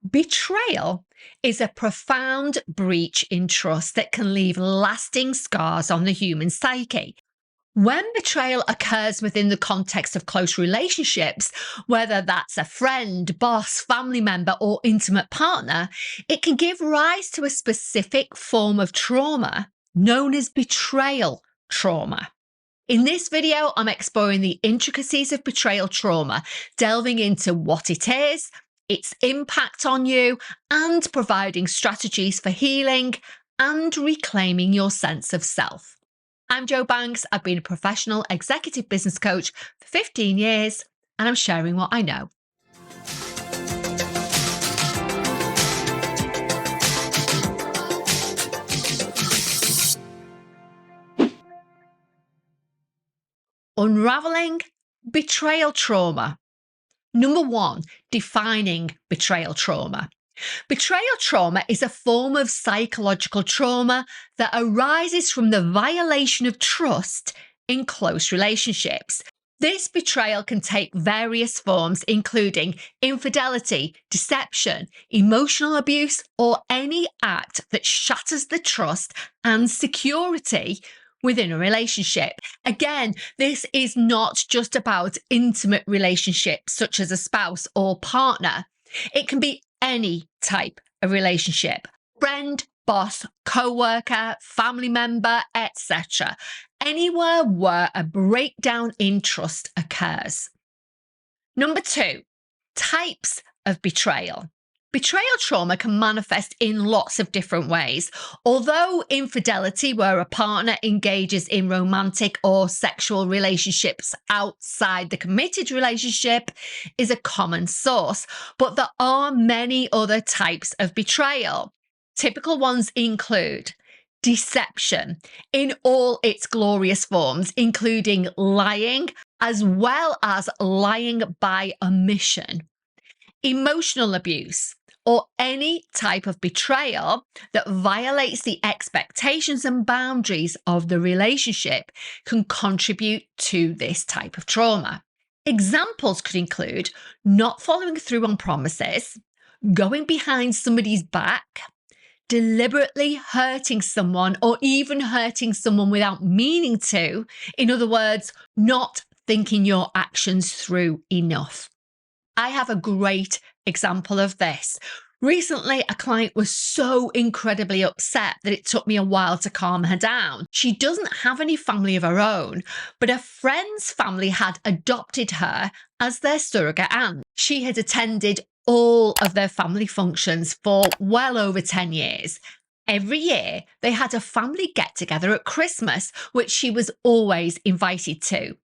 Betrayal is a profound breach in trust that can leave lasting scars on the human psyche. When betrayal occurs within the context of close relationships, whether that's a friend, boss, family member, or intimate partner, it can give rise to a specific form of trauma known as betrayal trauma. In this video, I'm exploring the intricacies of betrayal trauma, delving into what it is, its impact on you, and providing strategies for healing and reclaiming your sense of self. I'm Jo Banks. I've been a professional executive business coach for 15 years, and I'm sharing what I know. Unravelling betrayal trauma. Number 1, defining betrayal trauma. Betrayal trauma is a form of psychological trauma that arises from the violation of trust in close relationships. This betrayal can take various forms, including infidelity, deception, emotional abuse, or any act that shatters the trust and security within a relationship. Again, this is not just about intimate relationships such as a spouse or partner. It can be any type of relationship: friend, boss, co-worker, family member, etc. Anywhere where a breakdown in trust occurs. Number 2, types of betrayal. Betrayal trauma can manifest in lots of different ways. Although infidelity, where a partner engages in romantic or sexual relationships outside the committed relationship, is a common source, but there are many other types of betrayal. Typical ones include deception in all its glorious forms, including lying, as well as lying by omission. Emotional abuse, or any type of betrayal that violates the expectations and boundaries of the relationship, can contribute to this type of trauma. Examples could include not following through on promises, going behind somebody's back, deliberately hurting someone, or even hurting someone without meaning to. In other words, not thinking your actions through enough. I have a great example of this. Recently, a client was so incredibly upset that it took me a while to calm her down. She doesn't have any family of her own, but a friend's family had adopted her as their surrogate aunt. She had attended all of their family functions for well over 10 years. Every year, they had a family get-together at Christmas, which she was always invited to.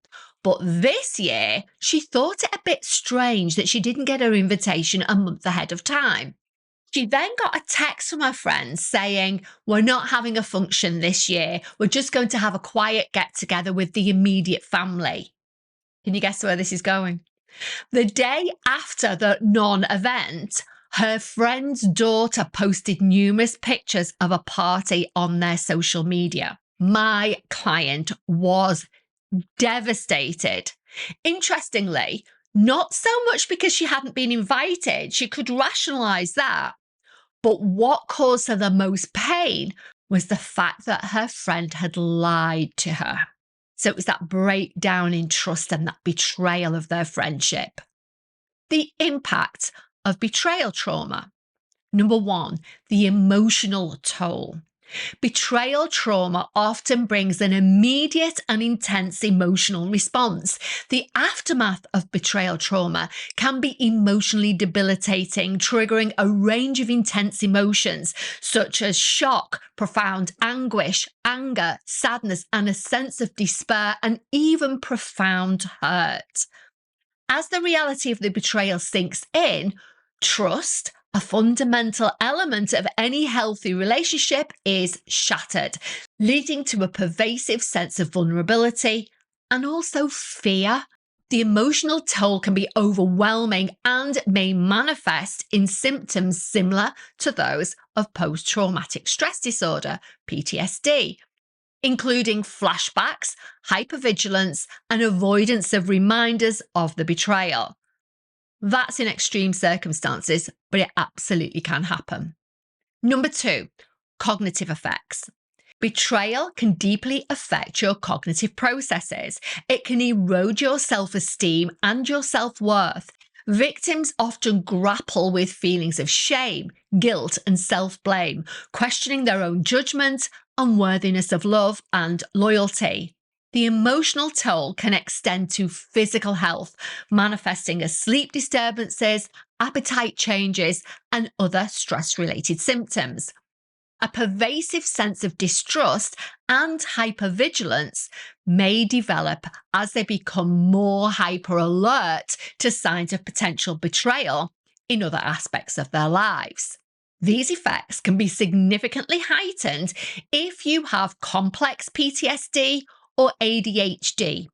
But this year, she thought it a bit strange that she didn't get her invitation a month ahead of time. She then got a text from her friend saying, "We're not having a function this year. We're just going to have a quiet get-together with the immediate family." Can you guess where this is going? The day after the non-event, her friend's daughter posted numerous pictures of a party on their social media. My client was devastated. Interestingly, not so much because she hadn't been invited, she could rationalize that. But what caused her the most pain was the fact that her friend had lied to her. So it was that breakdown in trust and that betrayal of their friendship. The impact of betrayal trauma. Number 1, the emotional toll. Betrayal trauma often brings an immediate and intense emotional response. The aftermath of betrayal trauma can be emotionally debilitating, triggering a range of intense emotions such as shock, profound anguish, anger, sadness, and a sense of despair, and even profound hurt. As the reality of the betrayal sinks in, trust, a fundamental element of any healthy relationship, is shattered, leading to a pervasive sense of vulnerability and also fear. The emotional toll can be overwhelming and may manifest in symptoms similar to those of post-traumatic stress disorder, PTSD, including flashbacks, hypervigilance, and avoidance of reminders of the betrayal. That's in extreme circumstances, but it absolutely can happen. Number 2, cognitive effects. Betrayal can deeply affect your cognitive processes. It can erode your self-esteem and your self-worth. Victims often grapple with feelings of shame, guilt, and self-blame, questioning their own judgment, unworthiness of love, and loyalty. The emotional toll can extend to physical health, manifesting as sleep disturbances, appetite changes, and other stress-related symptoms. A pervasive sense of distrust and hypervigilance may develop as they become more hyper alert to signs of potential betrayal in other aspects of their lives. These effects can be significantly heightened if you have complex PTSD or ADHD.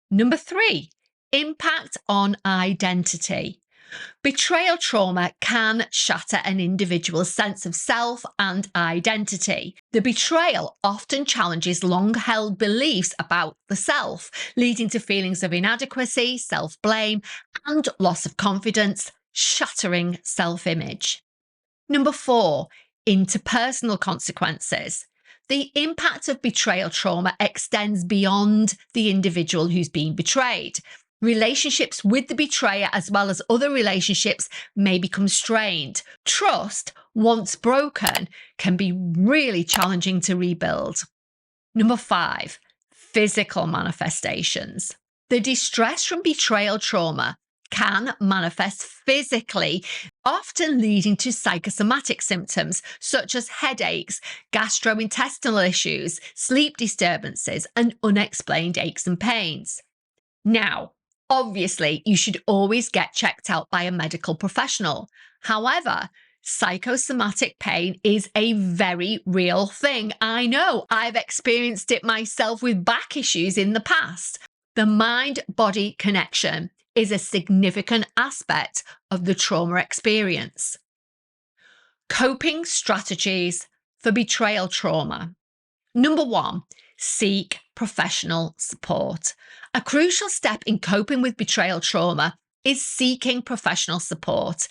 Number 3, impact on identity. Betrayal trauma can shatter an individual's sense of self and identity. The betrayal often challenges long-held beliefs about the self, leading to feelings of inadequacy, self-blame, and loss of confidence, shattering self-image. Number 4, interpersonal consequences. The impact of betrayal trauma extends beyond the individual who's been betrayed. Relationships with the betrayer, as well as other relationships, may become strained. Trust, once broken, can be really challenging to rebuild. Number 5, physical manifestations. The distress from betrayal trauma can manifest physically, often leading to psychosomatic symptoms such as headaches, gastrointestinal issues, sleep disturbances, and unexplained aches and pains. Now, obviously, you should always get checked out by a medical professional. However, psychosomatic pain is a very real thing. I know, I've experienced it myself with back issues in the past. The mind-body connection is a significant aspect of the trauma experience. Coping strategies for betrayal trauma. Number 1, seek professional support. A crucial step in coping with betrayal trauma is seeking professional support.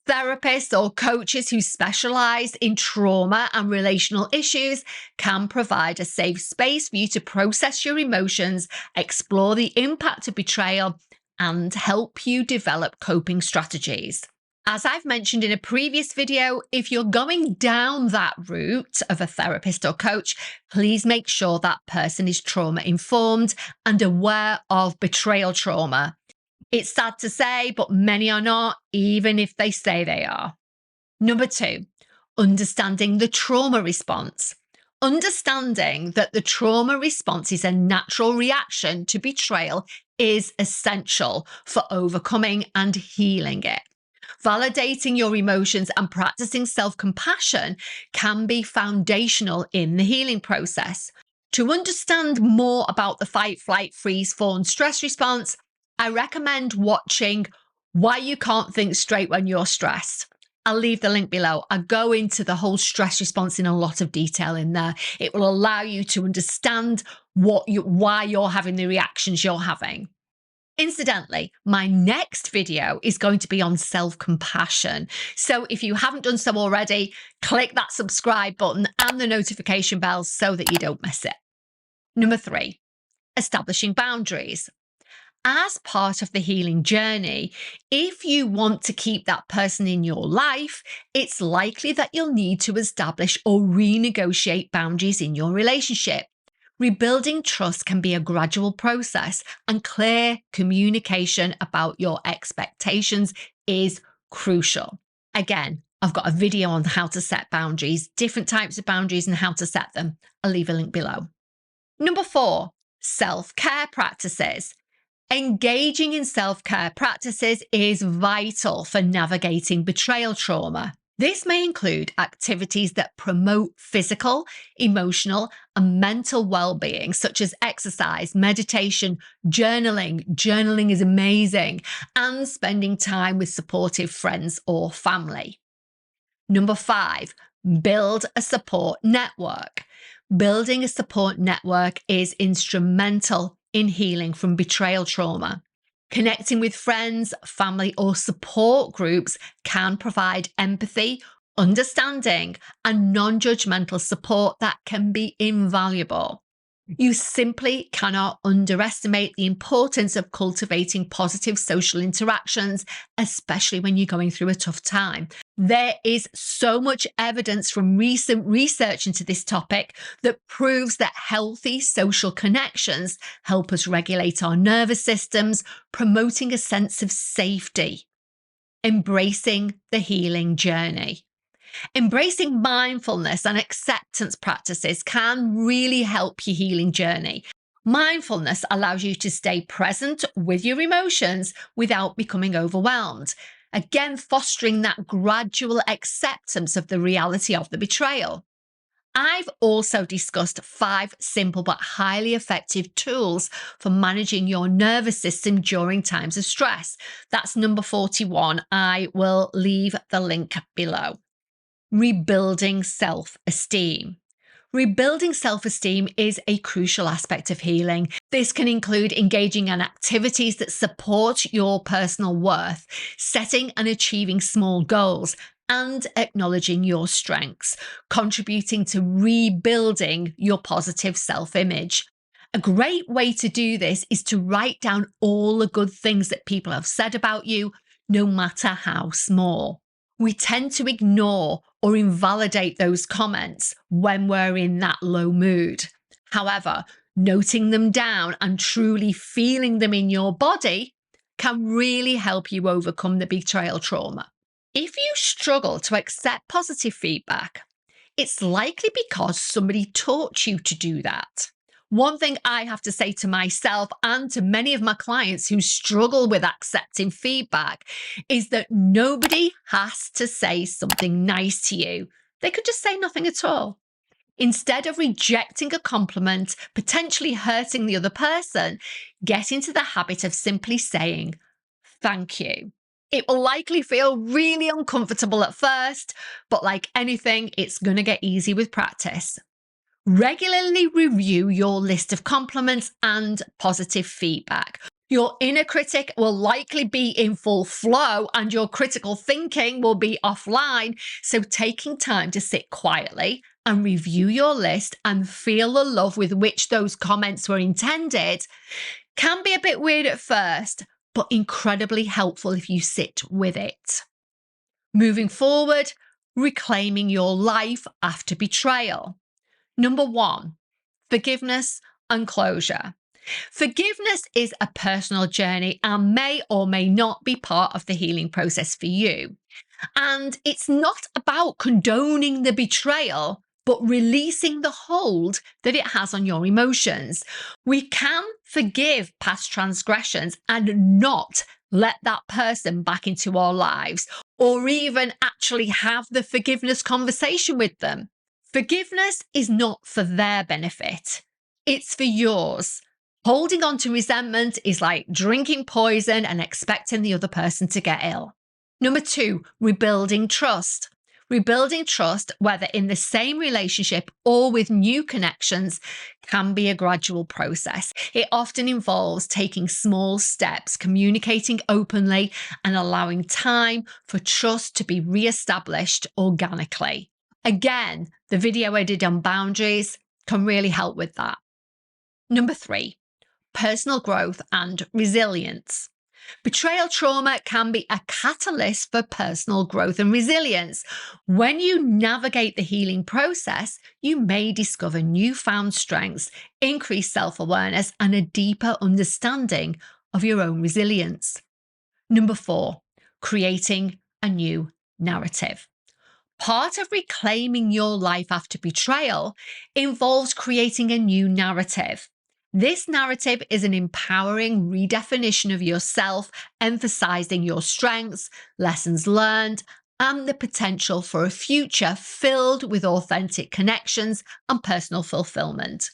Therapists or coaches who specialize in trauma and relational issues can provide a safe space for you to process your emotions, explore the impact of betrayal, and help you develop coping strategies. As I've mentioned in a previous video, if you're going down that route of a therapist or coach, please make sure that person is trauma informed and aware of betrayal trauma. It's sad to say, but many are not, even if they say they are. Number 2, understanding the trauma response. Understanding that the trauma response is a natural reaction to betrayal is essential for overcoming and healing it. Validating your emotions and practicing self-compassion can be foundational in the healing process. To understand more about the fight, flight, freeze, fawn stress response, I recommend watching Why You Can't Think Straight When You're Stressed. I'll leave the link below. I go into the whole stress response in a lot of detail in there. It will allow you to understand why you're having the reactions you're having. Incidentally, my next video is going to be on self-compassion. So if you haven't done so already, click that subscribe button and the notification bell so that you don't miss it. Number 3, establishing boundaries. As part of the healing journey, if you want to keep that person in your life, it's likely that you'll need to establish or renegotiate boundaries in your relationship. Rebuilding trust can be a gradual process, and clear communication about your expectations is crucial. Again, I've got a video on how to set boundaries, different types of boundaries and how to set them. I'll leave a link below. Number 4, self-care practices. Engaging in self-care practices is vital for navigating betrayal trauma. This may include activities that promote physical, emotional, and mental well-being, such as exercise, meditation, journaling. Journaling is amazing, and spending time with supportive friends or family. Number 5, build a support network. Building a support network is instrumental in healing from betrayal trauma. Connecting with friends, family, or support groups can provide empathy, understanding, and non-judgmental support that can be invaluable. You simply cannot underestimate the importance of cultivating positive social interactions, especially when you're going through a tough time. There is so much evidence from recent research into this topic that proves that healthy social connections help us regulate our nervous systems, promoting a sense of safety. Embracing the healing journey. Embracing mindfulness and acceptance practices can really help your healing journey. Mindfulness allows you to stay present with your emotions without becoming overwhelmed. Again, fostering that gradual acceptance of the reality of the betrayal. I've also discussed 5 simple but highly effective tools for managing your nervous system during times of stress. That's number 41. I will leave the link below. Rebuilding self-esteem. Rebuilding self-esteem is a crucial aspect of healing. This can include engaging in activities that support your personal worth, setting and achieving small goals, and acknowledging your strengths, contributing to rebuilding your positive self-image. A great way to do this is to write down all the good things that people have said about you, no matter how small. We tend to ignore or invalidate those comments when we're in that low mood. However, noting them down and truly feeling them in your body can really help you overcome the betrayal trauma. If you struggle to accept positive feedback, it's likely because somebody taught you to do that. One thing I have to say to myself and to many of my clients who struggle with accepting feedback is that nobody has to say something nice to you. They could just say nothing at all. Instead of rejecting a compliment, potentially hurting the other person, get into the habit of simply saying, "Thank you." It will likely feel really uncomfortable at first, but like anything, it's going to get easy with practice. Regularly review your list of compliments and positive feedback. Your inner critic will likely be in full flow and your critical thinking will be offline. So taking time to sit quietly and review your list and feel the love with which those comments were intended can be a bit weird at first, but incredibly helpful if you sit with it. Moving forward, reclaiming your life after betrayal. Number 1, forgiveness and closure. Forgiveness is a personal journey and may or may not be part of the healing process for you. And it's not about condoning the betrayal, but releasing the hold that it has on your emotions. We can forgive past transgressions and not let that person back into our lives, or even actually have the forgiveness conversation with them. Forgiveness is not for their benefit. It's for yours. Holding on to resentment is like drinking poison and expecting the other person to get ill. Number 2, rebuilding trust. Rebuilding trust, whether in the same relationship or with new connections, can be a gradual process. It often involves taking small steps, communicating openly, and allowing time for trust to be re-established organically. Again, the video I did on boundaries can really help with that. Number 3, personal growth and resilience. Betrayal trauma can be a catalyst for personal growth and resilience. When you navigate the healing process, you may discover newfound strengths, increased self-awareness, and a deeper understanding of your own resilience. Number 4, creating a new narrative. Part of reclaiming your life after betrayal involves creating a new narrative. This narrative is an empowering redefinition of yourself, emphasizing your strengths, lessons learned, and the potential for a future filled with authentic connections and personal fulfillment.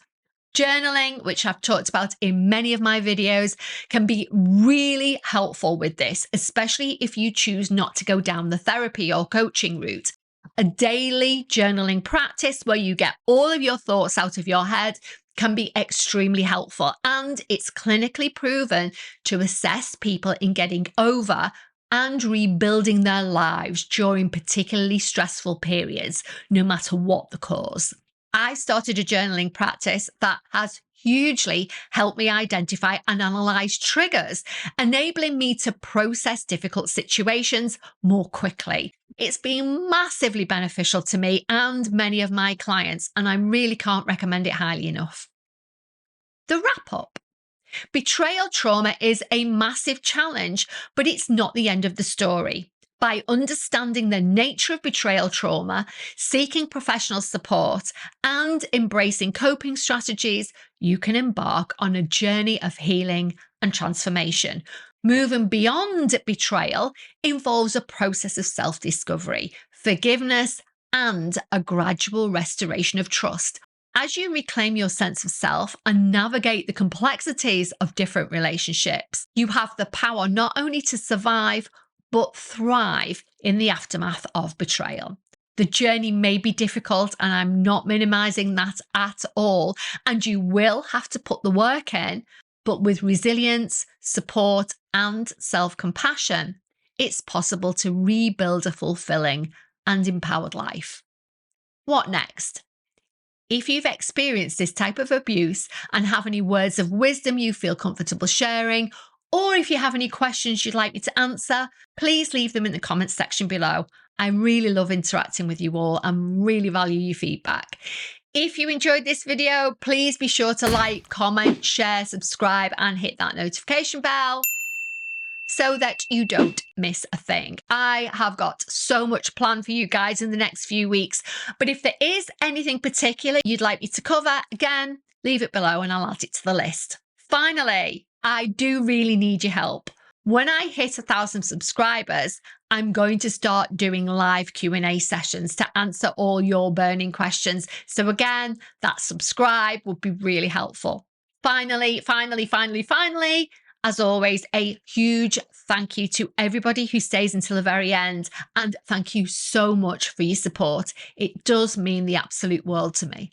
Journaling, which I've talked about in many of my videos, can be really helpful with this, especially if you choose not to go down the therapy or coaching route. A daily journaling practice where you get all of your thoughts out of your head can be extremely helpful, and it's clinically proven to assess people in getting over and rebuilding their lives during particularly stressful periods, no matter what the cause. I started a journaling practice that has hugely helped me identify and analyze triggers, enabling me to process difficult situations more quickly. It's been massively beneficial to me and many of my clients, and I really can't recommend it highly enough. The wrap up. Betrayal trauma is a massive challenge, but it's not the end of the story. By understanding the nature of betrayal trauma, seeking professional support, and embracing coping strategies, you can embark on a journey of healing and transformation. Moving beyond betrayal involves a process of self-discovery, forgiveness, and a gradual restoration of trust. As you reclaim your sense of self and navigate the complexities of different relationships, you have the power not only to survive, but thrive in the aftermath of betrayal. The journey may be difficult, and I'm not minimizing that at all. And you will have to put the work in, but with resilience, support, and self-compassion, it's possible to rebuild a fulfilling and empowered life. What next? If you've experienced this type of abuse and have any words of wisdom you feel comfortable sharing, or if you have any questions you'd like me to answer, please leave them in the comments section below. I really love interacting with you all and really value your feedback. If you enjoyed this video, please be sure to like, comment, share, subscribe, and hit that notification bell so that you don't miss a thing. I have got so much planned for you guys in the next few weeks, but if there is anything particular you'd like me to cover, again, leave it below and I'll add it to the list. Finally, I do really need your help. When I hit 1,000 subscribers, I'm going to start doing live Q&A sessions to answer all your burning questions. So again, that subscribe would be really helpful. Finally, as always, a huge thank you to everybody who stays until the very end. And thank you so much for your support. It does mean the absolute world to me.